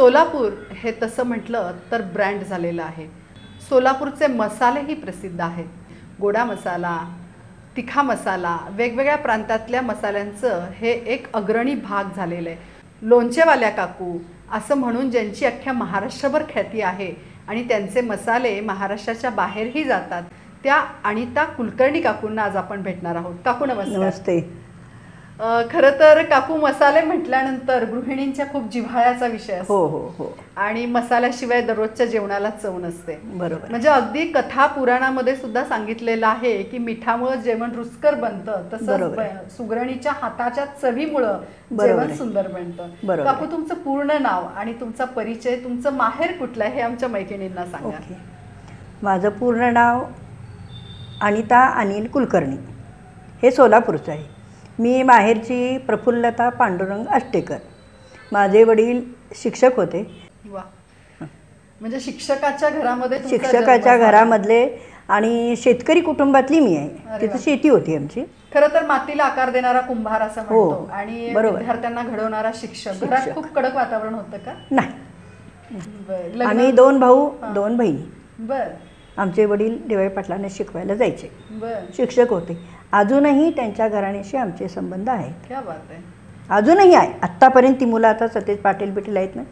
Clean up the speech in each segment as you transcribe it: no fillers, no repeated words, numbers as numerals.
सोलापूर हे तसं म्हटलं तर ब्रँड झालेलं आहे. सोलापूरचे मसालेही प्रसिद्ध आहेत. गोडा मसाला, तिखा मसाला, वेगवेगळ्या प्रांतातल्या मसाल्यांचं हे एक अग्रणी भाग झालेलं आहे. लोणचेवाल्या काकू असं म्हणून ज्यांची अख्ख्या महाराष्ट्रभर ख्याती आहे आणि त्यांचे मसाले महाराष्ट्राच्या बाहेरही जातात, त्या अनिता कुलकर्णी काकूंना आज आपण भेटणार आहोत. काकू नमस्कार. नमस्ते. खरं तर काकू, मसाले म्हटल्यानंतर गृहिणींच्या खूप जिव्हाळ्याचा विषय असतो. हो हो हो. आणि मसाल्याशिवाय दररोजच्या जेवणाला चव नसते. बरोबर. म्हणजे अगदी कथा पुराणामध्ये सुद्धा सांगितलेलं आहे की मिठामुळे जेवण रुचकर बनतं, तसंच सुगरणीच्या हाताच्या चवीमुळं जेवण सुंदर बनतं. काकू, तुमचं पूर्ण नाव आणि तुमचा परिचय, तुमचं माहेर कुठलं आहे हे आमच्या मैत्रिणींना सांगा. माझं पूर्ण नाव अनिता अनिल कुलकर्णी, हे सोलापूरचं आहे. मी माहेरची प्रफुल्लता पांडुरंग अष्टेकर. माझे वडील शिक्षक होते. वा, म्हणजे शिक्षकाच्या घरामधले आणि शेतकरी कुटुंबातली मी आहे. तिथं शेती होती आमची. खरं तर मातीला आकार देणारा कुंभार असं म्हणतो. आणि विद्यार्थ्यांना घडवणारा शिक्षक. घरात खूप कडक वातावरण होतं का? नाही. आम्ही 2 भाऊ 2 बहिणी. बर. आमचे वडील डी.वाय. पाटलांना शिकवायला जायचे. शिक्षक होते. अजूनही त्यांच्या घराण्याशी आमचे संबंध आहेत. क्या बात आहे. अजूनही आहे. आत्तापर्यंत ती मुलं आता सतेज पाटील बिटील आहेत ना,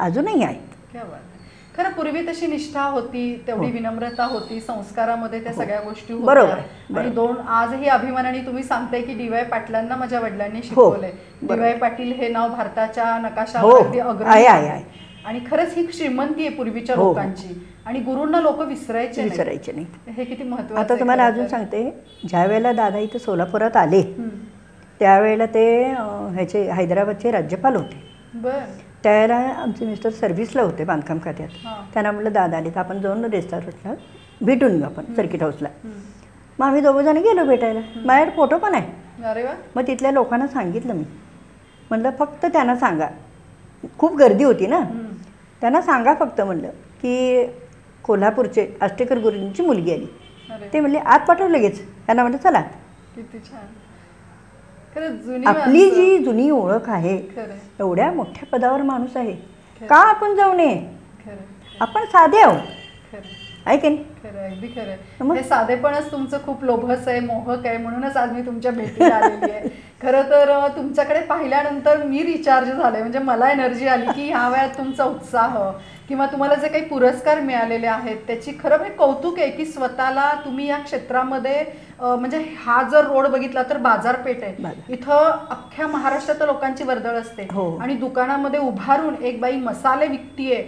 अजूनही आहेत. क्या बात आहे. खरं पूर्वी तशी निष्ठा होती, तेवढी विनम्रता होती, संस्कारामध्ये त्या सगळ्या गोष्टी होत्या. बरोबर. आणि आजही अभिमानाने तुम्ही सांगताय की डी.वाय. पाटलांना माझ्या वडिलांनी शिकवलंय. डी.वाय. पाटील हे नाव भारताच्या नकाशावर अग्रणी आहे. आणि खरंच ही श्रीमंती आहे पूर्वीच्या लोकांची. आणि गुरूंना लोक विसरायचे नाही. हे किती महत्त्वाचं. आता तुम्हाला अजून सांगते, ज्या वेळेला दादा इथे सोलापुरात आले त्यावेळेला ते ह्याचे हैदराबादचे राज्यपाल होते. त्यावेळेला आमचे मिस्टर सर्व्हिसला होते बांधकाम खात्यात. त्यांना म्हटलं दादा आले तर आपण जाऊन रेस्टॉरंटला भेटून घेऊ आपण सर्किट हाऊसला. मग आम्ही 2 जण गेलो भेटायला. माझ्याकडे फोटो पण आहे. अरे वा. मग तिथल्या लोकांना सांगितलं मी, म्हटलं फक्त त्यांना सांगा, खूप गर्दी होती ना, त्यांना सांगा फक्त म्हणलं की कोल्हापूरचे अष्टेकर गुरुजींची मुलगी आली. ते म्हणले आत पाठवलं लगेच. त्यांना म्हटलं चला. किती छान. आपली जी जुनी ओळख आहे, एवढ्या मोठ्या पदावर माणूस आहे, का आपण जाऊ नये? आपण साधे आहोत, आहे की नाही? खरं, अगदी खरं. हे साधेपणच तुमचं खूप लोभस आहे, मोहक आहे, म्हणूनच आज मी तुमच्या भेटीला आलेली आहे. खरं तर तुमच्याकडे पाहिल्यानंतर मी रिचार्ज झाले. म्हणजे मला एनर्जी आली की ह्या वेळात तुमचा उत्साह किंवा तुम्हाला जे काही पुरस्कार मिळालेले आहेत त्याची खरं म्हणजे कौतुक आहे की स्वतःला तुम्ही या क्षेत्रामध्ये, म्हणजे हा जर रोड बघितला तर बाजारपेठ आहे, इथं अख्ख्या महाराष्ट्रात लोकांची वर्दळ असते. आणि दुकानामध्ये उभारून एक बाई मसाले विकतीये.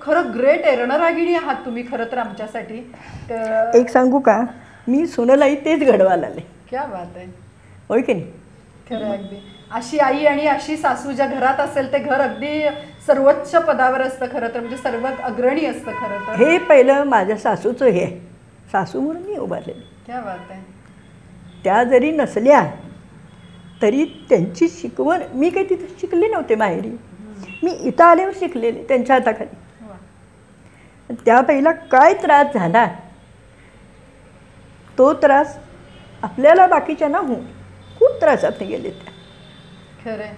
खरं ग्रेट आहे. रणरागिणी आहात तुम्ही खरं तर आमच्यासाठी. एक सांगू का, मी सुनलाई तेच घडवायला आले. क्या बात आहे. होय की नाही? खरं, अगदी. अशी आई आणि अशी सासू ज्या घरात असेल ते घर अगदी सर्वोच्च पदावर असतं खरं तर, म्हणजे सर्व अग्रणी असतं खरं तर. हे पहिलं माझ्या सासूचं हे सासू म्हणून मी उभारलेली. क्या बात आहे. त्या जरी नसल्या तरी त्यांची शिकवण, मी काही तिथे शिकले नव्हते माहेरी, मी इथं आल्यावर शिकलेले त्यांच्या हाताखाली. त्या पहिला काय त्रास झाला, तो त्रास आपल्याला बाकीच्यांना होऊन खूप त्रासात गेले. खरं,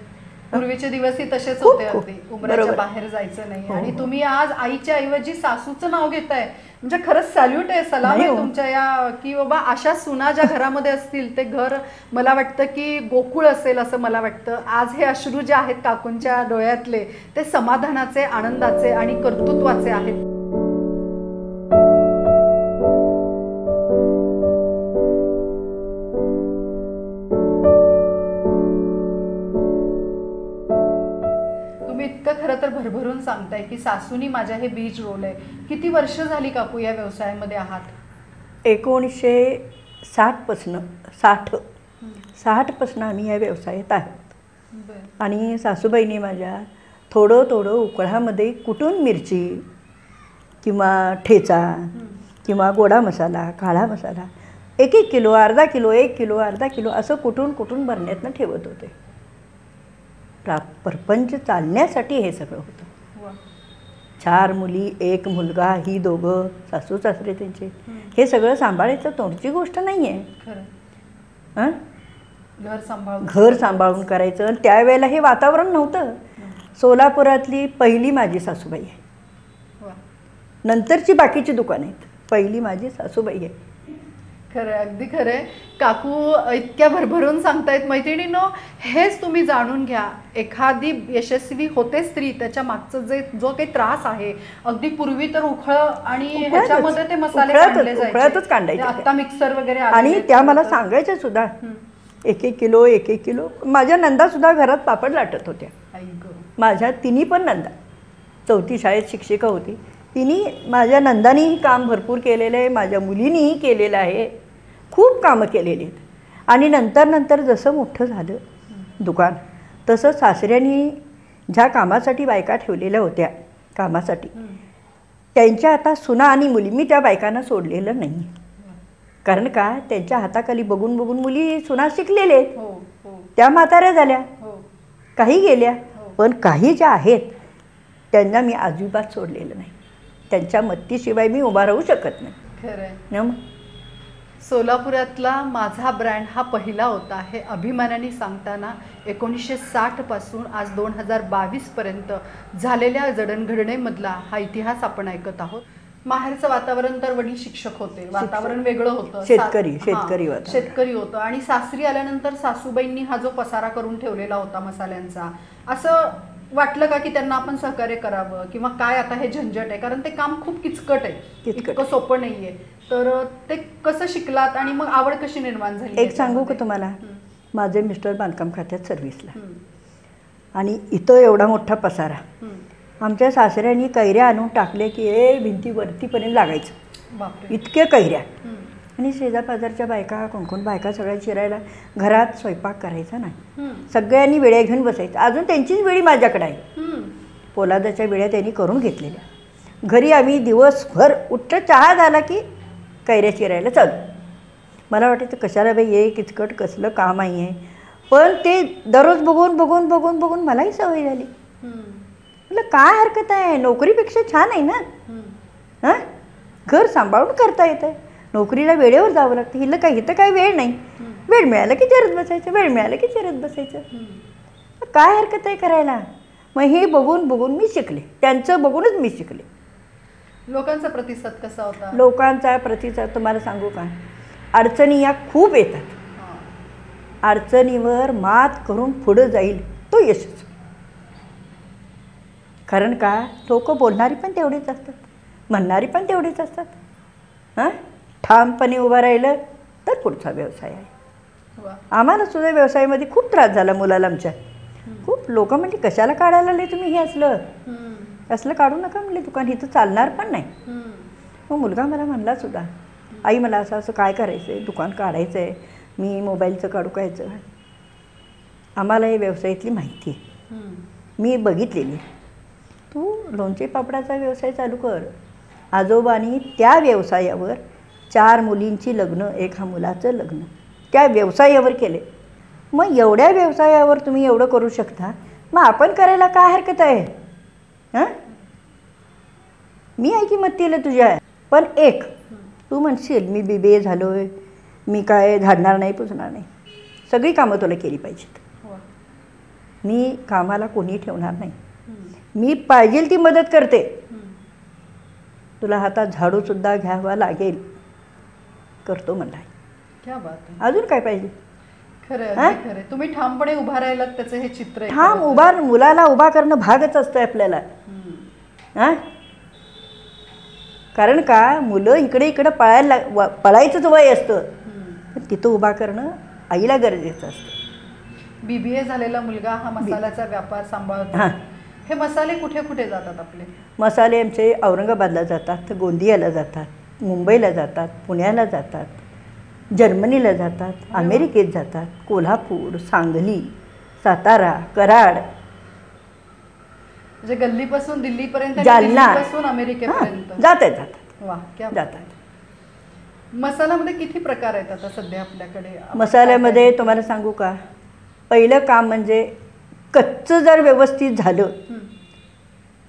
पूर्वीचे दिवसही तसेच होते. अगदी उमराच्या बाहेर जायचं नाही. आणि तुम्ही आज आईच्या ऐवजी सासूचं नाव घेताय, म्हणजे खरंच सॅल्यूट आहे, सलाम आहे तुमच्या या, की बाबा अशा सुना ज्या घरामध्ये असतील ते घर मला वाटतं की गोकुळ असेल असं मला वाटतं. आज हे अश्रू जे आहेत काकूंच्या डोळ्यातले ते समाधानाचे, आनंदाचे आणि कर्तृत्वाचे आहेत. खरं तर भरभरून सांगताय की सासूनी माझ्या हे बीज रोवलंय. किती वर्ष झाली काकू या व्यवसायामध्ये आहात? 1960 पासून आम्ही या व्यवसायात आहोत. आणि सासूबाईंनी माझ्या थोडं थोडं उकळामध्ये कुटून मिरची किंवा ठेचा किंवा गोडा मसाला, काळा मसाला 1-1 किलो, अर्धा किलो, 1 किलो, अर्धा किलो असं कुटून भरण्यातनं ठेवत होते. परपंच चालण्यासाठी हे सगळं होतं. 4 मुली, 1 मुलगा, ही 2 सासू सासरे त्यांचे, हे सगळं सांभाळायचं तोंडची गोष्ट नाही आहे. घर सांभाळून करायचं. त्यावेळेला हे वातावरण नव्हतं. सोलापुरातली पहिली माझी सासूबाई आहे. नंतरची बाकीची दुकानं आहेत, पहिली माझी सासूबाई आहे. खरं, अगदी खरंय. काकू इतक्या भरभरून सांगतायत. मैत्रिणींनो, हेच तुम्ही जाणून घ्या, एखादी यशस्वी होते स्त्री त्याच्या मागचं जो काही त्रास आहे, अगदी पूर्वी तर उखळ आणि ह्याच्यामध्ये ते मसाले काढले जायचे, आता मिक्सर वगैरे, आणि त्या मला सांगायच्या सुद्धा 1-1 किलो 1-1 किलो. माझ्या नंदा सुद्धा घरात पापड लाटत होत्या. माझ्या तिन्ही पण नंदा, 4थी शाळेत शिक्षिका होती, तिने माझ्या नंदानीही काम भरपूर केलेलं आहे, माझ्या मुलीनीही केलेलं आहे, खूप कामं केलेली आहेत. आणि नंतर जसं मोठं झालं दुकान, तसं सासऱ्यांनी ज्या कामासाठी बायका ठेवलेल्या होत्या कामासाठी, त्यांच्या आता सुना आणि मुली, मी त्या बायकांना सोडलेलं नाही. कारण का, त्यांच्या हाताखाली बघून बघून मुली सुना शिकलेले आहेत, त्या म्हाताऱ्या झाल्या, काही गेल्या, पण काही ज्या आहेत त्यांना मी अजिबात सोडलेलं नाही. त्यांच्या मत्तीशिवाय मी उभा राहू शकत नाही. खरं, सोलापुरातला माझा ब्रँड हा पहिला होता हे अभिमानाने सांगताना 1960 पासून आज 2022 पर्यंत झालेल्या जडणघडणीमधला हा इतिहास आपण ऐकत आहोत. माहेरचं वातावरण तर वडील शिक्षक होते, वातावरण वेगळं होतं, शेतकरी होतं, आणि सासरी आल्यानंतर सासूबाईंनी हा जो पसारा करून ठेवलेला होता मसाल्यांचा, असं वाटलं का की त्यांना आपण सहकार्य करावं, किंवा काय आता हे झंझट आहे, कारण ते काम खूप किचकट आहे, इतकं सोपं नाहीये. तर ते कसं शिकलात आणि मग आवड कशी निर्माण झाली? एक सांगू का तुम्हाला, माझे मिस्टर बांधकाम खात्यात सर्व्हिसला, आणि इथं एवढा मोठा पसारा, आमच्या सासऱ्यांनी कैऱ्या आणून टाकले की भिंतीवरतीपर्यंत लागायचं, इतके कैऱ्या. आणि शेजापाजारच्या बायका, कोण बायका सगळ्या चिरायला, घरात स्वयंपाक करायचा नाही, सगळ्यांनी वेळ्या घेऊन बसायचं. अजून त्यांचीच वेळी माझ्याकडे आहे, पोलादाच्या वेळ्या त्यांनी करून घेतलेल्या. घरी आम्ही दिवसभर उठं चहा झाला की कैऱ्या चिरायला चालू. मला वाटायचं कशाला बाई हे किचकट कसलं काम आहे, पण ते दररोज बघून मलाही सवय झाली. म्हटलं काय हरकत आहे, नोकरीपेक्षा छान आहे ना, हां, घर सांभाळून करता येतं. नोकरीला वेळेवर जावं लागतं, हिला काय, इथं काय वेळ नाही, वेळ मिळाला की चिरत बसायचं, काय हरकत आहे करायला. मग हे बघून मी शिकले, त्यांचं बघूनच मी शिकले. लोकांचा प्रतिसाद कसा होता? लोकांचा प्रतिसाद तुम्हाला सांगू का, अडचणी या खूप येतात, अडचणीवर मात करून पुढं जाईल तो यशच. कारण का, लोक बोलणारी पण तेवढीच असतात, म्हणणारी पण तेवढीच असतात. हां, ठामपणे उभं राहिलं तर पुढचा व्यवसाय आहे. आम्हाला सुद्धा व्यवसायामध्ये खूप त्रास झाला मुलाला आमच्या. खूप लोक म्हणले कशाला काढायला आले तुम्ही हे असलं काढू नका म्हणले, दुकान इथं चालणार पण नाही. मग मुलगा मला म्हणला सुद्धा, आई मला असं काय करायचं आहे, दुकान काढायचं आहे, मी मोबाईलचं काढू कायचं. आम्हाला हे व्यवसायातली माहिती आहे, मी बघितलेली. तू लोणचे पापडाचा व्यवसाय चालू कर. आजोबांनी त्या व्यवसायावर 4 मुलींची लग्न, 1 मुलाचं लग्न त्या व्यवसायावर केले. मग एवढ्या व्यवसायावर तुम्ही एवढं करू शकता, मग आपण करायला काय हरकत आहे? हां, मी आहे की मत्तीला तुझ्या. पण एक तू म्हणशील मी BBA झालो आहे, मी काय झाडणार नाही पुसणार नाही, सगळी कामं तुला केली पाहिजेत. मी कामाला कोणी ठेवणार नाही, मी पाहिजे ती मदत करते. तुला हातात झाडूसुद्धा घ्यावा लागेल, करतो म्हणला. क्या बात आहे. अजून काय पाहिजे? खरं, तुम्ही ठामपणे उभा राहिलात, त्याचं हे चित्र आहे. ठाम मुलाला उभा करणं भागच असतं आपल्याला. हां, कारण का, मुलं इकडे पळायचंच वय असतं, पण तिथं उभा करणं आईला गरजेचं असतं. BBA झालेला मुलगा हा मसाल्याचा व्यापार सांभाळतो. हे मसाले कुठे कुठे जातात आपले? मसाले आमचे औरंगाबादला जातात, गोंदियाला जातात, मुंबईला जातात, पुण्याला जातात, जर्मनीला जातात, अमेरिकेत जातात, कोल्हापूर, सांगली, सातारा, कराड, म्हणजे गल्लीपासून दिल्लीपर्यंत, जालना, दिल्लीपासून अमेरिकेपर्यंत जातात. वा, क्या जातात. मसाल्यामध्ये किती प्रकार आहेत आता सध्या आपल्याकडे? मसाल्यामध्ये तुम्हाला सांगू का, पहिलं काम म्हणजे कच्चं जर व्यवस्थित झालं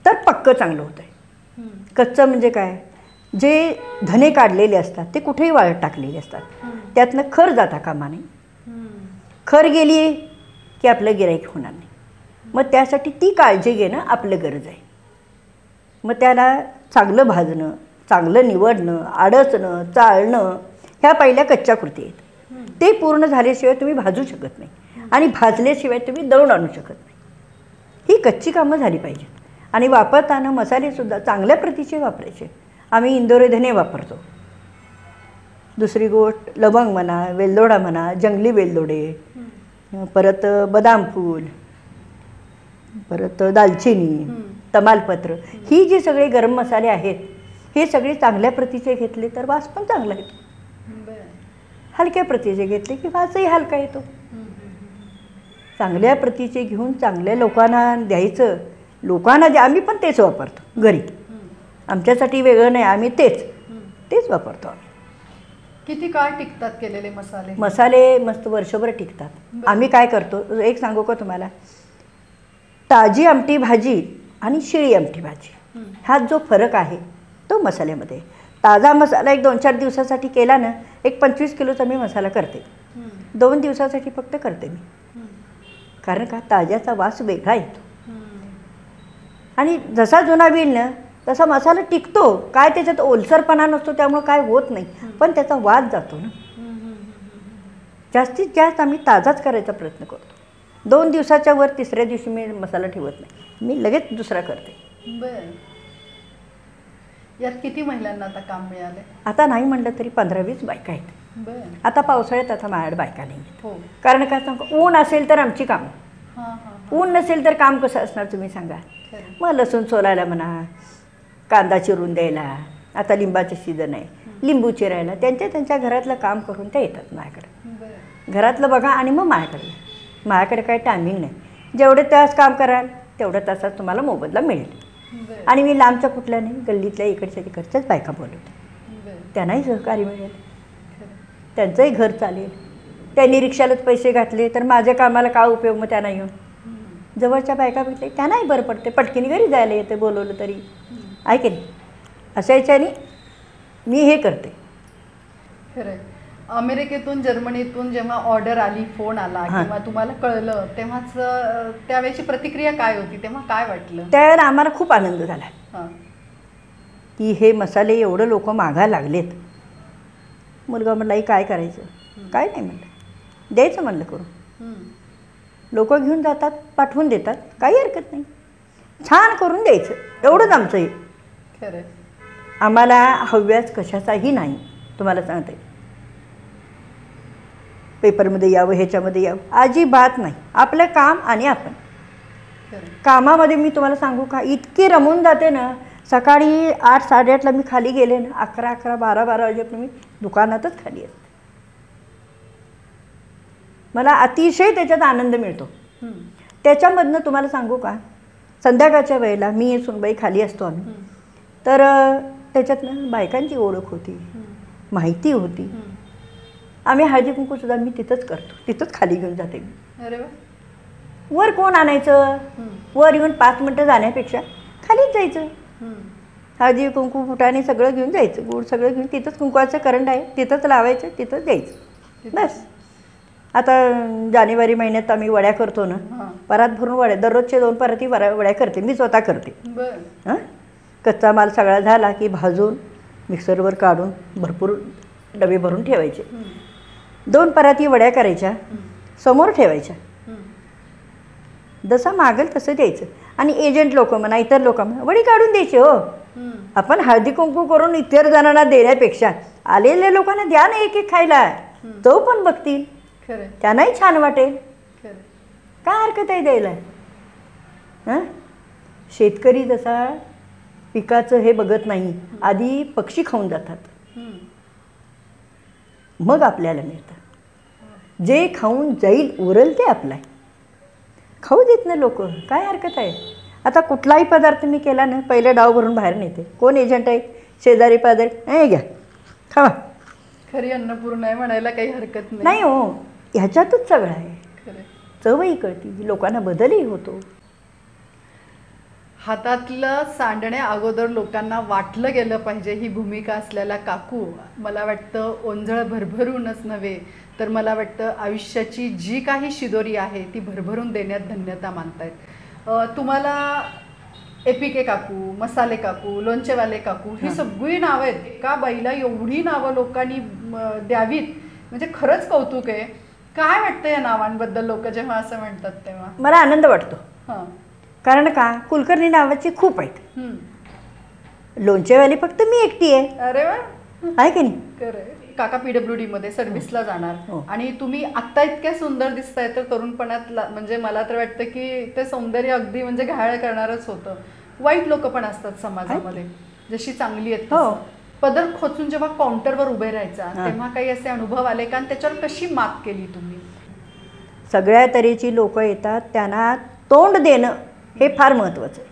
तर पक्कं चांगलं होतं आहे. कच्चं म्हणजे काय, जे धने काढलेले असतात ते कुठेही वाळत टाकलेले असतात, त्यातनं खर जाता कामा नये. खर गेली की आपलं गिऱ्हाईक होणार नाही. मग त्यासाठी ती काळजी घेणं आपलं गरज आहे. मग त्याला चांगलं भाजणं, चांगलं निवडणं, आडसणं, चाळणं ह्या पहिल्या कच्च्या कृती आहेत. ते पूर्ण झाल्याशिवाय तुम्ही भाजू शकत नाही आणि भाजल्याशिवाय तुम्ही दळून आणू शकत नाही. ही कच्ची कामं झाली पाहिजेत. आणि वापरताना मसालेसुद्धा चांगल्या प्रतीचे वापरायचे. आम्ही इंदोरी धने वापरतो. दुसरी गोष्ट लवंग म्हणा, वेलदोडा म्हणा, जंगली वेलदोडे, परत बदाम फूल, परत दालचिनी, तमालपत्र, ही जी सगळे गरम मसाले आहेत हे सगळे चांगल्या प्रतीचे घेतले तर वास पण चांगला येतो. हलक्या प्रतीचे घेतले की वासही हलका येतो. चांगल्या प्रतीचे घेऊन चांगल्या लोकांना द्यायचं. लोकांना जे आम्ही पण तेच वापरतो घरी. आमच्यासाठी वेगळं नाही, आम्ही तेच वापरतो. आम्ही किती काळ टिकतात केलेले मसाले? मसाले मस्त वर्षभर टिकतात. आम्ही काय करतो एक सांगू का तुम्हाला, ताजी आमटी भाजी आणि शिळी आमटी भाजी ह्यात जो फरक आहे तो मसाल्यामध्ये. ताजा मसाला एक 2-4 दिवसासाठी केला ना, एक 25 किलोचा मी मसाला करते. 2 दिवसासाठी फक्त करते मी. कारण का ताज्याचा वास वेगळा येतो. आणि जसा जुना होईल ना तसा मसाला टिकतो. काय त्याच्यात ओलसरपणा नसतो, त्यामुळे काय होत नाही, पण त्याचा वास जातो ना. जास्तीत जास्त आम्ही ताजाच करायचा प्रयत्न करतो. 2 दिवसाच्या वर 3ऱ्या दिवशी मी मसाला ठेवत नाही, मी लगेच दुसरा करते. बरं. यात किती महिलांना आता काम मिळाले? आता नाही म्हटलं तरी 15-20 बायका आहेत. बरं. आता पावसाळ्यात आता माझ्याकडे बायका नाही आहेत. हो. कारण काय सांगू, ऊन असेल तर आमची कामं, हां. ऊन नसेल तर काम कसं असणार तुम्ही सांगा. मग लसूण सोलायला म्हणा, कांदा चिरून द्यायला, आता लिंबाचे सीझन आहे, लिंबू चिरायला, त्यांच्या घरातलं काम करून त्या येतात माझ्याकडे. घरातलं बघा आणि मग माझ्याकडे काही टायमिंग नाही. जेवढे तास काम कराल तेवढ्या तासात तुम्हाला मोबदला मिळेल. आणि मी लांबच्या कुठल्या नाही, गल्लीतल्या इकडच्या तिकडच्याच बायका बोलवते. त्यांनाही सहकार्य मिळेल, त्यांचंही घर चालेल. त्यांनी रिक्षालाच पैसे घातले तर माझ्या कामाला काय उपयोग मग त्यांना येऊन. जवळच्या बायका भेटले त्यांनाही बरं पडते, पटकीने घरी जायला येते बोलवलं तरी. ऐकेल अशा याच्याने मी हे करते. खरं. अमेरिकेतून जर्मनीतून जेव्हा ऑर्डर आली, फोन आला किंवा तुम्हाला कळलं तेव्हाच त्यावेळेची प्रतिक्रिया काय होती? तेव्हा काय वाटलं? त्यावेळेला आम्हाला खूप आनंद झाला की हे मसाले एवढं लोक मागायला लागलेत. मुलगा म्हटला काय करायचं? काय नाही म्हणलं, द्यायचं म्हणलं करून. लोक घेऊन जातात, पाठवून देतात, काही हरकत नाही, छान करून द्यायचं, एवढंच आमचं हे. खरं. आम्हाला हव्यास कशाचाही नाही, तुम्हाला सांगते. पेपरमध्ये यावं, ह्याच्यामध्ये यावं, अजिबात नाही. आपलं काम आणि आपण. कामामध्ये मी तुम्हाला सांगू का, इतकी रमून जाते ना. सकाळी 8-8:30ला मी खाली गेले ना, 11-11, 12-12 वाजेपर्यंत मी दुकानातच खाली असते. मला अतिशय त्याच्यात आनंद मिळतो. त्याच्यामधनं तुम्हाला सांगू का, संध्याकाळच्या वेळेला मी सुनबाई खाली असतो आम्ही, तर त्याच्यातनं बायकांची ओळख होती, माहिती होती. आम्ही हळदी कुंकूसुद्धा मी तिथंच करतो, तिथंच खाली घेऊन जाते मी. अरे वा. वर कोण आणायचं? वर येऊन 5 मिनटं जाण्यापेक्षा खालीच जायचं. हळदी कुंकू फुटाणे सगळं घेऊन जायचं, गुळ सगळं घेऊन तिथंच कुंकवाचं करंट आहे, तिथंच लावायचं, तिथंच द्यायचं, बस. आता जानेवारी महिन्यात आम्ही वड्या करतो ना, परात भरून वड्या, दररोजचे 2 पराती वड्या करते मी, स्वतः करते. हां, कच्चा माल सगळा झाला की भाजून मिक्सरवर काढून भरपूर डबे भरून ठेवायचे. 2 पराती वड्या करायच्या, समोर ठेवायच्या, जसं मागेल तसं द्यायचं. आणि एजंट लोक म्हणा, इतर लोक म्हणा, वडी काढून द्यायची. हो, आपण हळदी कुंकू करून इतर जणांना देण्यापेक्षा आलेल्या लोकांना द्या ना एक खायला, तो पण बघतील, त्यांनाही छान वाटेल. काय हरकत आहे द्यायला? हां, शेतकरी जसा पिकाचं हे बघत नाही, आधी पक्षी खाऊन जातात, मग आपल्याला मिळतं. जे खाऊन जाईल उरल ते आपलं आहे, खाऊ देत ना लोक, काय हरकत आहे? आता कुठलाही पदार्थ मी केला ना, पहिलं डाव भरून बाहेर नेते. कोण एजंट आहे? शेजारी पाजारी, हे घ्या खावा. खरी अन्नपूर्ण आहे म्हणायला काही हरकत नाही. हो, ह्याच्यातच सगळं आहे. चवही कळती, लोकांना बदलही होतो. हातातलं सांडण्या अगोदर लोकांना वाटलं गेलं पाहिजे ही भूमिका असलेला काकू, मला वाटतं ओंजळ भरभरूनच नव्हे तर मला वाटतं आयुष्याची जी काही शिदोरी आहे ती भरभरून देण्यात धन्यता मानतायत. तुम्हाला एपीके काकू, मसाले काकू, लोणचेवाले काकू ही सगळी नावं आहेत. एका बाईला एवढी नावं लोकांनी द्यावीत म्हणजे खरंच कौतुक आहे. काय वाटतं या नावांबद्दल लोक जेव्हा असं म्हणतात तेव्हा? मला आनंद वाटतो. कारण का कुलकर्णी नावाची खूप आहेत. लोणचेवाली फक्त मी एकटी आहे. अरे वा, आहे की नाही? खरं. काका पीडब्ल्यूडी मध्ये सर्व्हिसला जाणार आणि तुम्ही आत्ता इतक्या सुंदर दिसताय तर तरुणपणात म्हणजे मला तर वाटतं की ते सौंदर्य अगदी म्हणजे घायाळ करणारच होतं. वाईट लोक पण असतात समाजामध्ये, जशी चांगली आहेत पदर खोचून जेव्हा काउंटरवर उभे राहायचा तेव्हा काही असे अनुभव आले का आणि त्याच्यावर कशी मात केली तुम्ही? सगळ्या तऱ्हेची लोक येतात, त्यांना तोंड देणं हे फार महत्त्वाचं आहे.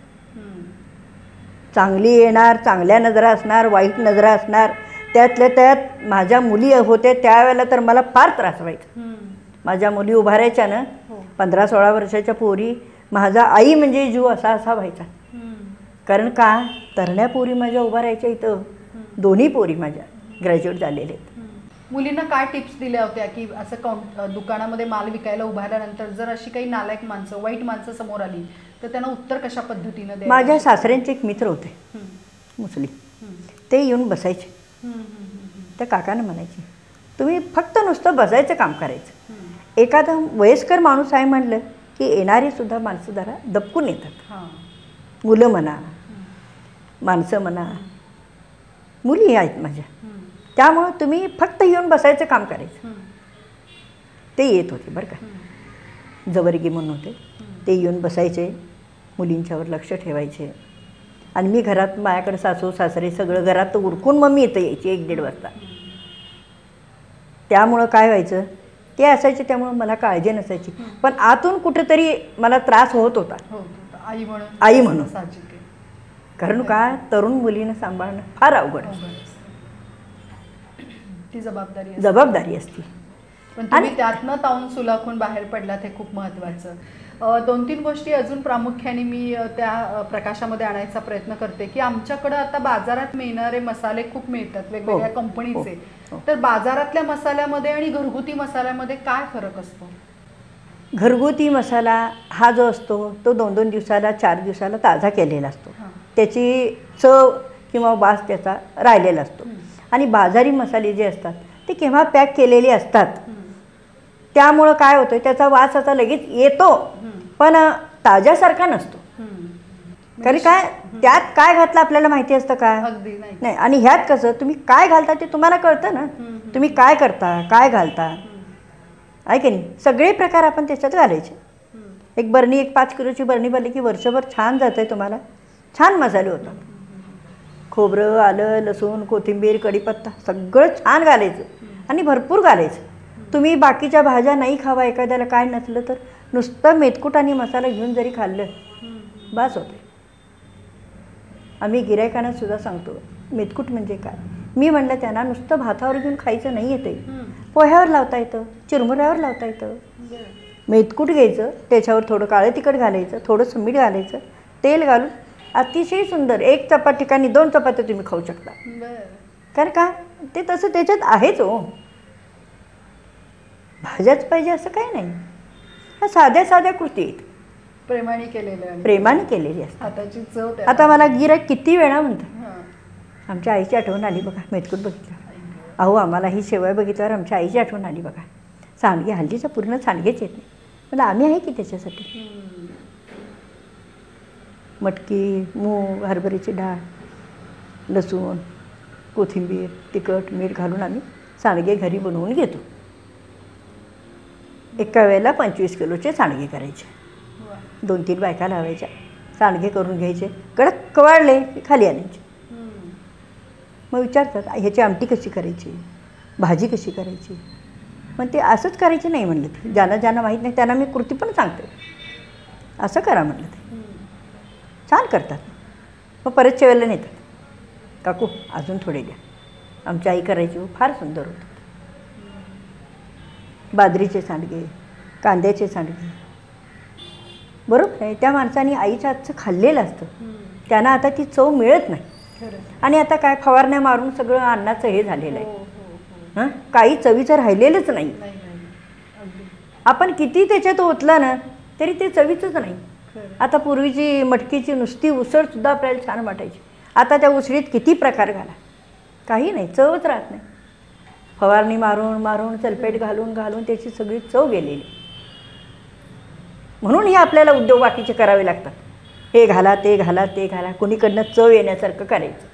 चांगली येणार, चांगल्या नजरा असणार, वाईट नजरा असणार. त्यातल्या त्यात माझ्या मुली होते त्यावेळेला तर मला फार त्रास व्हायचा. माझ्या मुली उभारायच्या ना, 15-16 वर्षाच्या पोरी, माझा आई म्हणजे जीव असा असा व्हायचा. कारण का तरण्या पोरी माझ्या उभारायच्या इथं. दोन्ही पोरी माझ्या ग्रॅज्युएट झालेले आहेत. मुलींना काय टिप्स दिल्या होत्या की असं दुकानामध्ये माल विकायला उभारल्यानंतर जर अशी काही नालायक माणसं, वाईट माणसं समोर आली तर त्यांना उत्तर कशा पद्धतीनं द्यायचं? माझ्या सासऱ्यांचे एक मित्र होते मुस्लिम, ते येऊन बसायचे. त्या काकांना म्हणायचे तुम्ही फक्त नुसतं बसायचं काम करायचं. एखादा वयस्कर माणूस आहे म्हणलं की येणारी सुद्धा माणसं जरा दबकून येतात. मुलं म्हणा, माणसं म्हणा, मुली आहेत माझ्या, त्यामुळं तुम्ही फक्त येऊन बसायचं काम करायचं. ते येत होते बरं का, जवरगी म्हणून होते. ते येऊन बसायचे, मुलींच्यावर लक्ष ठेवायचे. आणि मी घरात माझ्याकडे सासू सासरे सगळं घरात उरकून मग मी इथं यायची 1-1.5 वाजता. त्यामुळं काय व्हायचं, ते असायचे त्यामुळं मला काळजी नसायची. पण आतून कुठेतरी मला त्रास होत होता आई म्हणून. कारण का तरुण मुलीनं सांभाळणं फार अवघड असतं. ती जबाबदारी असते. पण तुम्ही त्यातनं तावून सुलाखून बाहेर पडलात हे खूप महत्त्वाचं. 2-3 गोष्टी अजून प्रामुख्याने मी त्या प्रकाशामध्ये आणायचा प्रयत्न करते की आमच्याकडं आता बाजारात मिळणारे मसाले खूप मिळतात वेगवेगळ्या कंपनीचे. तर बाजारातल्या मसाल्यामध्ये आणि घरगुती मसाल्यामध्ये काय फरक असतो? घरगुती मसाला हा जो असतो तो 2-2 दिवसाला 4 दिवसाला ताजा केलेला असतो. त्याची चव किंवा वास त्याचा राहिलेला असतो. आणि बाजारी मसाले जे असतात ते केव्हा पॅक केलेले असतात. त्यामुळं काय होतं, त्याचा वास आता लगेच येतो पण ताज्यासारखा नसतो. कारण काय त्यात काय घातलं आपल्याला माहिती असतं का? नाही. आणि ह्यात कसं तुम्ही काय घालता ते तुम्हाला कळतं ना. तुम्ही काय करता, काय घालता, आहे की नाही. सगळे प्रकार आपण त्याच्यात घालायचे. एक बरणी, एक 5 किलोची बरणी भरली की वर्षभर छान जातं आहे तुम्हाला. छान मसाले होतात. खोबरं, आलं, लसूण, कोथिंबीर, कढीपत्ता सगळं छान घालायचं आणि भरपूर घालायचं. तुम्ही बाकीच्या भाज्या नाही खावा, एखाद्याला काय नसलं तर नुसतं मेथकूट आणि मसाला घेऊन जरी खाल्लं बास होते. आम्ही गिऱ्हाईकांना सुद्धा सांगतो मेथकूट म्हणजे काय. मी म्हणलं त्यांना नुसतं भातावर घेऊन खायचं नाही येते, पोह्यावर लावता येतं, चिरमुऱ्यावर लावता येतं. मेथकूट घ्यायचं, त्याच्यावर थोडं काळं तिखट घालायचं, थोडंसं मीठ घालायचं, तेल घालून अतिशय सुंदर 1 चपाती ठिकाणी 2 चपात्या तुम्ही खाऊ शकता. कारण का ते तसं त्याच्यात आहेच हो. भाज्याच पाहिजे असं काही नाही. ह्या साध्या साध्या कृती आहेत, प्रेमाने केलेली असतात. आता मला गिऱ्हाईक किती वेळा म्हणतात आमच्या आईची आठवण आली बघा मेथकूट बघितलं. अहो आम्हाला ही शेवया बघितल्यावर आमच्या आईची आठवण आली बघा. सांडगे हल्लीच्या पूर्ण सांडगेच येत नाही. मला आम्ही आहे की त्याच्यासाठी. मटकी, मूग, हरभऱ्याची डाळ, लसूण, कोथिंबीर, तिखट, मीठ घालून आम्ही सांडगे घरी बनवून घेतो. एका वेळेला 25 किलोचे सांडगे करायचे. 2-3 बायका लावायच्या, सांडगे करून घ्यायचे. कडक वाळले खाली आणायचे. मग विचारतात ह्याची आमटी कशी करायची, भाजी कशी करायची. पण ते असंच करायचे नाही म्हणलं. ते ज्यांना माहीत नाही त्यांना मी कृती पण सांगते, असं करा म्हणलं. ते छान करतात. मग परतच्या वेळेला नेतात, काकू अजून थोडे द्या. आमची आई करायची, फार सुंदर होतं. बाजरीचे सांडगे, कांद्याचे सांडगे, बरोबर आहे. त्या माणसाने आईच्या हातचं खाल्लेलं असतं, त्यांना आता ती चव मिळत नाही. आणि आता काय फवारण्या मारून सगळं अन्नाचं हे झालेलं आहे. काही चवीचं राहिलेलंच नाही. आपण किती त्याच्यात ओतलं ना तरी ते चवीचंच नाही. आता पूर्वीची मटकीची नुसती उसळसुद्धा आपल्याला छान वाटायची. आता त्या उसळीत किती प्रकार घाला, काही नाही, चवच राहत नाही. फवारणी मारून मारून सल्फेट घालून घालून त्याची सगळी चव गेलेली. म्हणून हे आपल्याला उद्योग बाकीचे करावे लागतात. हे घाला ते घाला ते घाला, कुणीकडनं चव येण्यासारखं करायचं.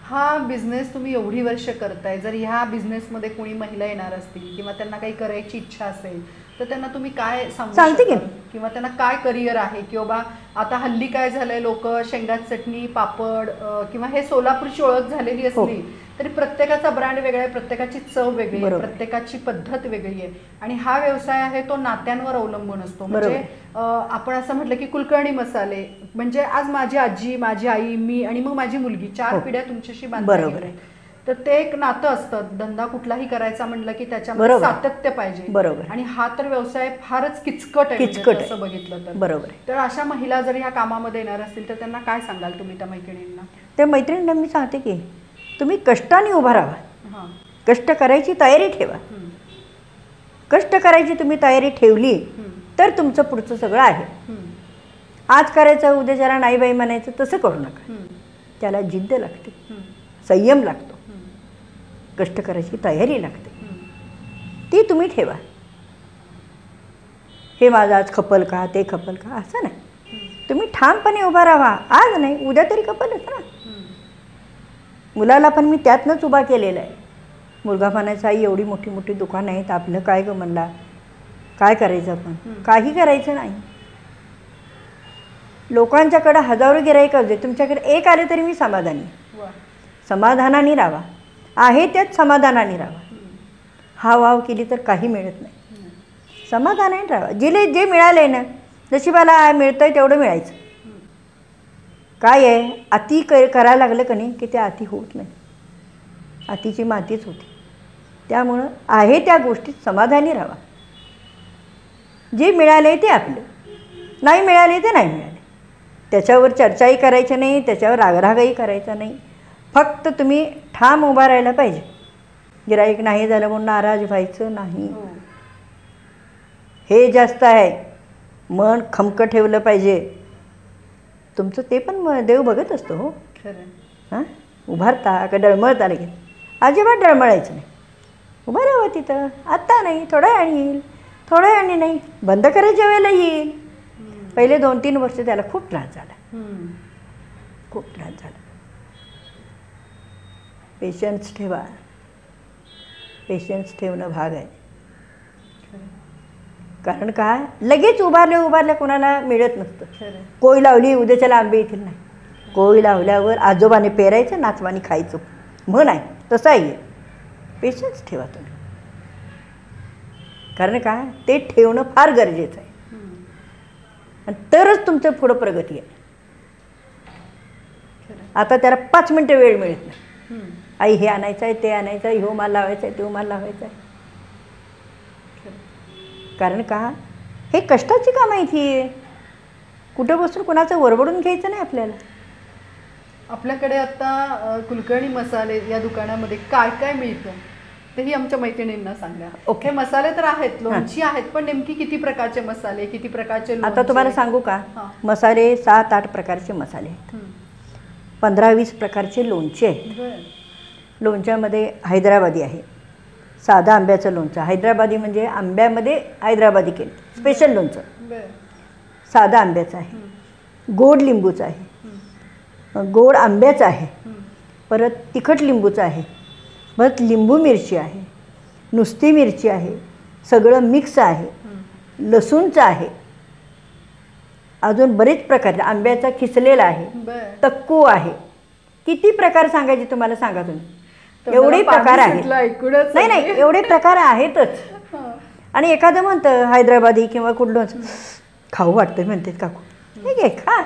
हा बिझनेस तुम्ही एवढी वर्ष करताय, जर ह्या बिझनेसमध्ये कोणी महिला येणार असतील किंवा त्यांना काही करायची इच्छा असेल तर त्यांना तुम्ही काय सांगते की किंवा त्यांना काय करिअर आहे, की बाबा आता हल्ली काय झालंय, लोक शेंगात चटणी पापड किंवा हे सोलापूरची ओळख झालेली असली तरी प्रत्येकाचा ब्रँड वेगळा आहे, प्रत्येकाची चव वेगळी आहे, प्रत्येकाची पद्धत वेगळी आहे. आणि हा व्यवसाय आहे तो नात्यांवर अवलंबून असतो. म्हणजे आपण असं म्हटलं की कुलकर्णी मसाले म्हणजे आज माझी आजी, माझी आई, मी आणि मग माझी मुलगी 4 पिढ्या तुमच्याशी बांधल्या आहेत. तर ते एक नातं असतं. धंदा कुठलाही करायचा म्हटलं की त्याच्यामध्ये सातत्य पाहिजे. बरोबर. आणि हा तर व्यवसाय फारच किचकट आहे असं बघितलं तर. बरोबर. तर अशा महिला जर ह्या कामामध्ये येणार असतील तर त्यांना काय सांगाल तुम्ही त्या मैत्रिणींना? त्या मैत्रिणींना मी सांगते की तुम्ही कष्टाने उभा राहा, कष्ट करायची तयारी ठेवा. कष्ट करायची तुम्ही तयारी ठेवली तर तुमचं पुढचं सगळं आहे. आज करायचं उद्या जरा नाही बाई म्हणायचं तसं करू नका. त्याला जिद्द लागते, संयम लागतो, कष्ट करायची तयारी लागते, ती तुम्ही ठेवा. हे माझं आज खपल का ते खपल का असं नाही. तुम्ही ठामपणे उभा राहा. आज नाही उद्या तरी खपलच ना. मुलाला पण मी त्यातनंच उभा केलेला आहे. मुलगा म्हणायचा आई एवढी मोठी मोठी दुकानं आहेत, आपलं काय गं म्हणला, काय करायचं आपण? काही करायचं नाही. लोकांच्याकडे हजारो गिऱ्हाईक असू दे, तुमच्याकडे एक आले तरी मी समाधानी. समाधानाने राहा, आहे त्यात समाधानाने राहा. हावभाव केली तर काही मिळत नाही. समाधानाने राहा. जे मिळालं आहे ना, नशिबाला मिळतं आहे तेवढं मिळायचं. काय आहे अति करायला लागलं का नाही की ते अति होत नाही, अतिची मातीच होती. त्यामुळं आहे त्या गोष्टीत समाधानी राहा. जे मिळाले ते आपलं, नाही मिळाले ते नाही मिळाले. त्याच्यावर चर्चाही करायची नाही, त्याच्यावर रागरागही करायचा नाही. फक्त तुम्ही ठाम उभा राहायला पाहिजे. गिऱ्हाईक नाही झालं म्हणून नाराज व्हायचं नाही. हे जास्त आहे. मन खमकं ठेवलं पाहिजे. तुमचं ते पण देव बघत असतो. हो हां, उभारता का डळमळता लगेच? अजिबात डळमळायचं नाही. उभं राहावं तिथं. आत्ता नाही, थोड्या वेळाने येईल, थोड्या वेळाने नाही, बंद करायच्या वेळेला येईल. पहिले 2-3 वर्ष त्याला खूप त्रास झाला, खूप त्रास झाला. पेशन्स ठेवा. पेशन्स ठेवणं भाग आहे. कारण काय लगेच उभारल्या कोणाला मिळत नसतं. कोळी लावली उद्याच्याला आंबे येतील नाही. कोळी लावल्यावर आजोबाने पेरायचं, नातवानी खायचं म्हण आहे, तसं आहे. पेशन्स ठेवा तुम्ही. कारण काय ते ठेवणं फार गरजेचं आहे. आणि तरच तुमचं पुढं प्रगती आहे. आता त्याला 5 मिनटं वेळ मिळत नाही. आई हे आणायचं आहे, ते आणायचं आहे, ह्यो माल लावायचा आहे, तो माल लावायचा आहे. कारण का हे कष्टाची कामं आहे. ती कुठं बसून कोणाचं वरबडून घ्यायचं नाही आपल्याला. आपल्याकडे आता कुलकर्णी मसाले या दुकानामध्ये काय काय मिळतं तेही आमच्या मैत्रिणींना सांगा. ओके, मसाले तर आहेत, लोणची आहेत, पण नेमकी किती प्रकारचे मसाले, किती प्रकारचे? आता तुम्हाला सांगू का, मसाले 7-8 प्रकारचे मसाले आहेत, 15-20 प्रकारचे लोणचे आहेत. लोणच्यामध्ये हैदराबादी आहे, साधा आंब्याचं लोणचं. हैदराबादी म्हणजे आंब्यामध्ये हैदराबादी केलं, स्पेशल लोणचं. साधा आंब्याचं आहे, गोड लिंबूचं आहे, गोड आंब्याचं आहे, परत तिखट लिंबूचं आहे, परत लिंबू मिरची आहे, नुसती मिरची आहे, सगळं मिक्स आहे, लसूणचं आहे, अजून बरेच प्रकार. आंब्याचा खिसलेला आहे, तक्कू आहे. किती प्रकार सांगायचे तुम्हाला सांगा तुम्ही. एवढे प्रकार आहेत. नाही एवढे प्रकार आहेतच. आणि एखादं म्हणतं हैदराबादी किंवा कुठलं खाऊ वाटतं म्हणतात काकू, हे घे खा.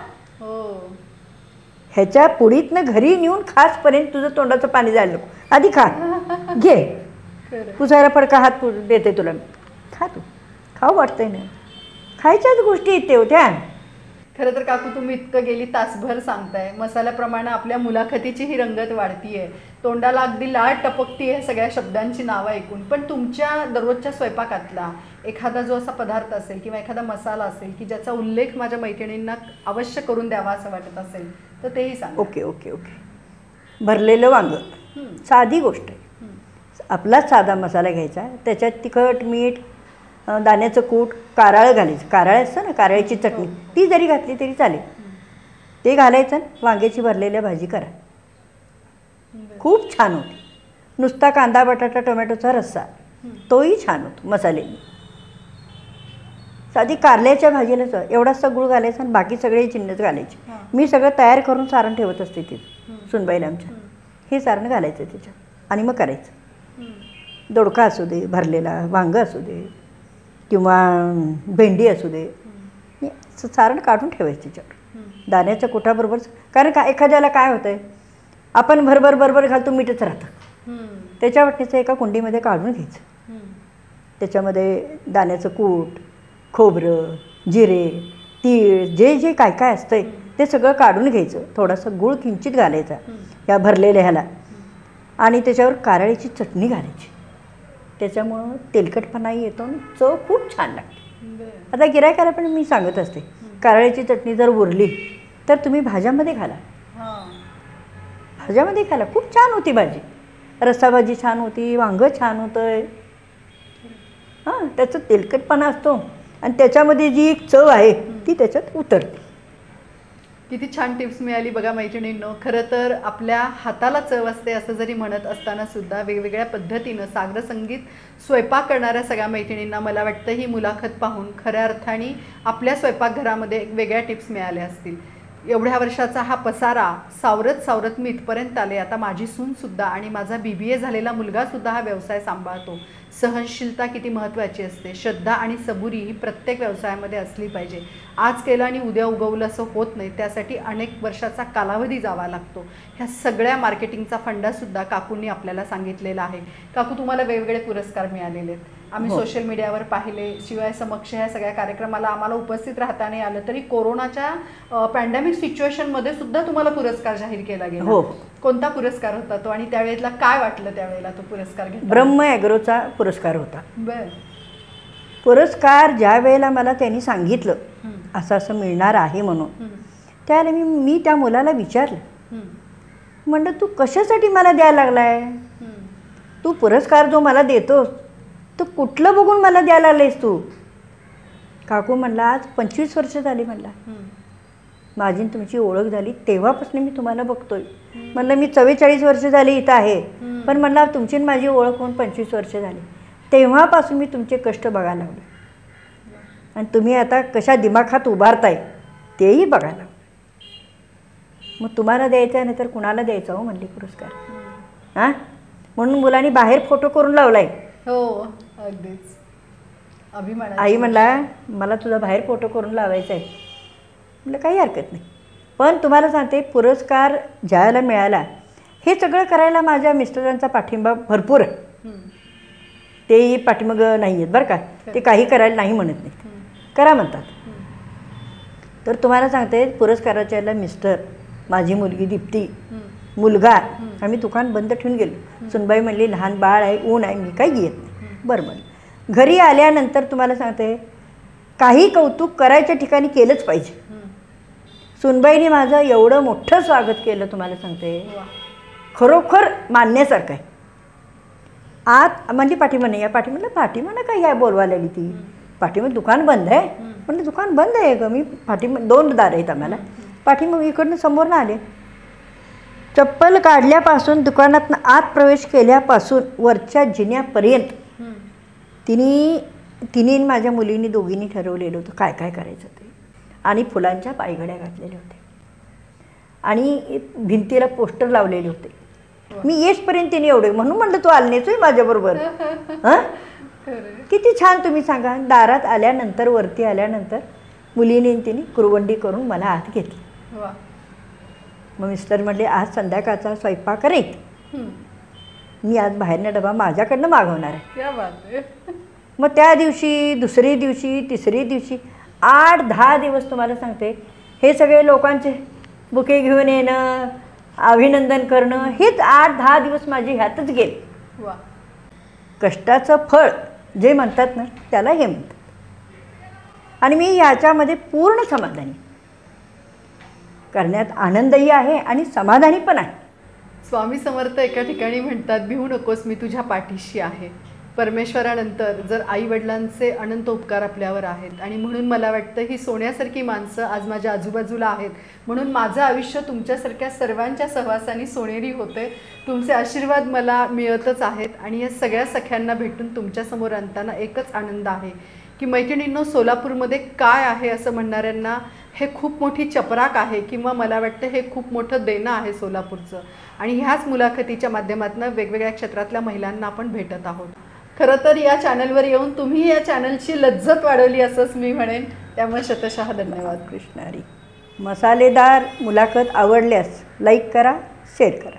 ह्याच्या पुढीतनं घरी नेऊन खासपर्यंत तुझं तोंडाचं पाणी जायला नको, आधी खा, घे. पुसायला फडका हात देते तुला, खा. तू खाऊ वाटतंय ना. खायच्याच गोष्टी येते होत्या. खरं तर काकू तुम्ही इतकं गेली तासभर सांगताय, मसाल्याप्रमाणे आपल्या मुलाखतीची ही रंगत वाढतीये, तोंडाला अगदी लाळ टपकतीये सगळ्या शब्दांची नावं ऐकून. पण तुमच्या दररोजच्या स्वयंपाकातला एखादा जो असा पदार्थ असेल किंवा एखादा मसाला असेल की ज्याचा उल्लेख माझ्या मैत्रिणींना अवश्य करून द्यावा असं वाटत असेल तर तेही सांगा. Okay okay okay. भरलेलं वांग, साधी गोष्ट आहे. आपलाच साधा मसाला घ्यायचा, त्याच्यात तिखट, मीठ, दाण्याचं कूट, कारळ घालायचं. कारळ असतं ना, कारळ्याची चटणी, ती जरी घातली तरी चालेल. ते घालायचं, वांग्याची भरलेल्या भाजी करा, खूप छान होती. नुसता कांदा बटाटा टोमॅटोचा रस्सा तोही छान होतो मसाल्याने. साधी कारल्याच्या भाजीला एवढासा गुळ घालायचा आणि बाकी सगळे जिन्नस घालायचे. मी सगळं तयार करून सारण ठेवत असते तिथे सुनबाईला आमच्या. हे सारण घालायचं त्याच्यात आणि मग करायचं. दोडका असू दे, भरलेला वांग असू दे किंवा भेंडी असू दे, सारण काढून ठेवायचं त्याच्यावर दाण्याच्या कुटाबरोबर. कारण का एखाद्याला काय होतं आहे, आपण भरभर भरभर घालतो, मीठच राहतं. त्याच्या वाटणीचं एका कुंडीमध्ये काढून घ्यायचं. त्याच्यामध्ये दाण्याचं कूट, खोबरं, जिरे, तीळ, जे जे काय काय असतंय ते सगळं काढून घ्यायचं. थोडासा गूळ किंचित घालायचा या भरलेल्या ह्याला आणि त्याच्यावर कारळ्याची चटणी घालायची. त्याच्यामुळं तेलकटपणाही येतो आणि चव खूप छान लागते. आता गिऱ्हाईकाला पण मी सांगत असते, कारळ्याची चटणी जर उरली तर तुम्ही भाज्यामध्ये घाला, भाज्यामध्ये घाला, खूप छान होती भाजी. रस्साभाजी छान होती, वांगं छान होतं आहे. हां, त्याचं तेलकटपणा असतो आणि त्याच्यामध्ये जी एक चव आहे ती त्याच्यात उतरते. किती छान टिप्स मिळाली बघा मैत्रिणींनो. खरं तर आपल्या हाताला चव असते असं जरी म्हणत असताना सुद्धा वेगवेगळ्या पद्धतीनं साग्र संगीत स्वयंपाक करणाऱ्या सगळ्या मैत्रिणींना मला वाटतं ही मुलाखत पाहून खऱ्या अर्थाने आपल्या स्वयंपाकघरामध्ये वेगळ्या टिप्स मिळाल्या असतील. एवढ्या वर्षाचा हा पसारा सावरत सावरत मी इथपर्यंत आले. आता माझी सूनसुद्धा आणि माझा BBA झालेला मुलगासुद्धा हा व्यवसाय सांभाळतो. सहनशीलता किती महत्त्वाची असते, श्रद्धा आणि सबुरी ही प्रत्येक व्यवसायामध्ये असली पाहिजे. आज केलं आणि उद्या उगवलं असं होत नाही, त्यासाठी अनेक वर्षाचा कालावधी जावा लागतो. ह्या सगळ्या मार्केटिंगचा फंडासुद्धा काकूंनी आपल्याला सांगितलेला आहे. काकू, तुम्हाला वेगवेगळे पुरस्कार मिळालेले आहेत, आम्ही सोशल मीडियावर पाहिले. शिवाय समक्ष ह्या सगळ्या कार्यक्रमाला आम्हाला उपस्थित राहता नाही आलं तरी कोरोनाच्या पॅन्डेमिक सिच्युएशनमध्ये सुद्धा तुम्हाला पुरस्कार जाहीर केला गेला. हो. कोणता पुरस्कार होता तो आणि त्यावेळेला काय वाटलं त्यावेळेला तो पुरस्कार घेतला? ब्रह्म ॲग्रोचा पुरस्कार होता. बर. पुरस्कार ज्या वेळेला मला त्यांनी सांगितलं असं असं मिळणार आहे म्हणून, त्यावेळेला मी त्या मुलाला विचारलं, म्हणलं तू कशासाठी मला द्यायला लागलाय? तू पुरस्कार जो मला देतोस तो कुठलं बघून मला द्यायला लागलेस तू? काकू म्हणला, आज 25 वर्ष झाली म्हणला माझी तुमची ओळख झाली, तेव्हापासून मी तुम्हाला बघतोय. म्हणलं मी 44 वर्ष झाली इथं आहे, पण म्हणला तुमची माझी ओळख होऊन 25 वर्ष झाली. तेव्हापासून मी तुमचे कष्ट बघायला लागलो आणि तुम्ही आता कशा दिमाखात उभारताय तेही बघायला लागलो. मग तुम्हाला द्यायचं आहे, नाही तर कुणाला द्यायचा हो म्हणली पुरस्कार. हां, म्हणून मुलांनी बाहेर फोटो करून लावलाय. हो, अगदीच अभिमान. आई म्हणला, मला तुझा बाहेर फोटो करून लावायचा आहे. म्हटलं काही हरकत नाही, पण तुम्हाला सांगते पुरस्कार ज्याला मिळाला हे सगळं करायला माझ्या मिस्टरांचा पाठिंबा भरपूर आहे. तेही पाठीमागं नाही आहेत बरं का, ते काही करायला नाही म्हणत नाहीत, करा म्हणतात. तर तुम्हाला सांगते पुरस्काराच्या याला मिस्टर, माझी मुलगी दीप्ती, मुलगा, आम्ही दुकान बंद ठेवून गेलो. सुनबाई म्हणली लहान बाळ आहे, ऊन आहे, मी काही येत नाही. बरं. घरी आल्यानंतर तुम्हाला सांगते काही कौतुक करायच्या ठिकाणी केलंच पाहिजे. सुनबाईने माझं एवढं मोठं स्वागत केलं, तुम्हाला सांगते खरोखर मानण्यासारखं आहे. आत म्हणजे पाठीमाने या पाठीमानं काही आहे बोलवायला आली ती. पाठीमध्ये दुकान बंद आहे. म्हणजे दुकान बंद आहे ग, मी पाठीमध्ये 2 दार आहेत आम्हाला. पाठीमग इकडनं समोरनं आले. चप्पल काढल्यापासून दुकानातनं आत प्रवेश केल्यापासून वरच्या जिन्यापर्यंत तिने माझ्या मुलींनी दोघींनी ठरवलेलं होतं काय काय करायचं ते. आणि फुलांच्या पायघड्या घातलेल्या होत्या आणि भिंतीला पोस्टर लावलेले होते. मी येसपर्यंत तिने एवढे, म्हणून म्हणलं तू आली नाहीच माझ्याबरोबर. हां, किती छान तुम्ही सांगा. दारात आल्यानंतर वरती आल्यानंतर मुलीने तिने कुरवंडी करून मला आत घेतली. मग मिस्टर म्हटले आज संध्याकाळचा स्वयंपाक करे, मी आज बाहेरनं डबा माझ्याकडनं मागवणार आहे. मग त्या दिवशी, दुसरी दिवशी, तिसरी दिवशी 8-10 दिवस तुम्हाला सांगते हे सगळे लोकांचे बुके घेऊन येणं, अभिनंदन करणं, हेच 8-10 दिवस माझे ह्यातच गेले. वा. कष्टाचं फळ जे म्हणतात ना त्याला हे म्हणतात. आणि मी याच्यामध्ये पूर्ण समाधानी, करण्यात आनंदही आहे आणि समाधानी पण आहे. स्वामी समर्थ एका ठिकाणी म्हणतात, भिवू नकोस मी तुझ्या पाठीशी आहे. परमेश्वरानंतर जर आई वडिलांचे अनंत उपकार आपल्यावर आहेत आणि म्हणून मला वाटतं ही सोन्यासारखी माणसं आज माझ्या आजूबाजूला आहेत, म्हणून माझं आयुष्य तुमच्यासारख्या सर्वांच्या सहवासाने सोनेरी होते. तुमचे आशीर्वाद मला मिळतच आहेत आणि या सगळ्या सख्यांना भेटून तुमच्यासमोर आणताना एकच आनंद आहे की मैत्रिणींनो, सोलापूरमध्ये काय आहे असं म्हणणाऱ्यांना हे खूप मोठी चपराक आहे किंवा मला वाटतं हे खूप मोठं देणं आहे सोलापूरचं. आणि ह्याच मुलाखतीच्या माध्यमातून वेगवेगळ्या क्षेत्रातल्या महिलांना आपण भेटत आहोत. खरं तर या चॅनलवर येऊन तुम्ही या चॅनलची लज्जत वाढवली असंच मी म्हणेन. त्यामुळे शतशः धन्यवाद. कृष्णारी. मसालेदार मुलाखत आवडल्यास लाईक करा, शेअर करा.